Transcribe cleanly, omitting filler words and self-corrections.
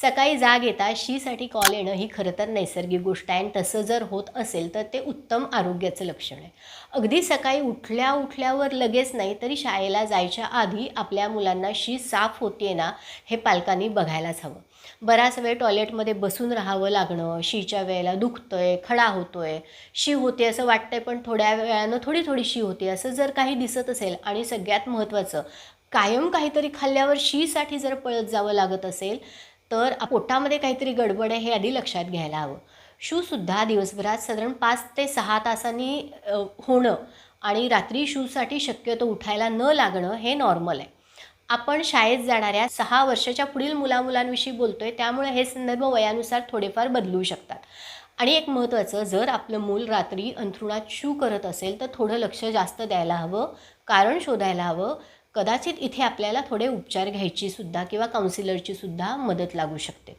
सकाळी जाग येता शीसाठी कॉल येणं ही खरं तर नैसर्गिक गोष्ट आहे आणि तसं जर होत असेल तर ते उत्तम आरोग्याचं लक्षण आहे. अगदी सकाळी उठल्यावर लगेच नाही तरी शाळेला जायच्या आधी आपल्या मुलांना शी साफ होते ना हे पालकांनी बघायलाच हवं. बराच वेळ टॉयलेटमध्ये बसून राहावं लागणं, शीच्या वेळेला दुखतंय, खडा होतोय, शी होते असं वाटतंय पण थोड्या वेळानं थोडी थोडी शी होते असं जर काही दिसत असेल आणि सगळ्यात महत्त्वाचं कायम काहीतरी खाल्ल्यावर शीसाठी जर पळत जावं लागत असेल तर पोटामध्ये काहीतरी गडबड आहे हे आधी लक्षात घ्यायला हवं. शूसुद्धा दिवसभरात साधारण 5 ते 6 तासांनी होणं आणि रात्री शूसाठी शक्यतो उठायला न लागणं हे नॉर्मल आहे. आपण शाळेत जाणाऱ्या 6 वर्षाच्या पुढील मुलांविषयी बोलतोय त्यामुळे हे संदर्भ वयानुसार थोडेफार बदलू शकतात. आणि एक महत्त्वाचं, जर आपलं मूल रात्री अंथरुणात शू करत असेल तर थोडं लक्ष जास्त द्यायला हवं, कारण शोधायला हवं. कदाचित इथे आपल्याला थोडे उपचार घ्यायची सुद्धा किंवा काउन्सिलरची सुद्धा मदत लागू शकते.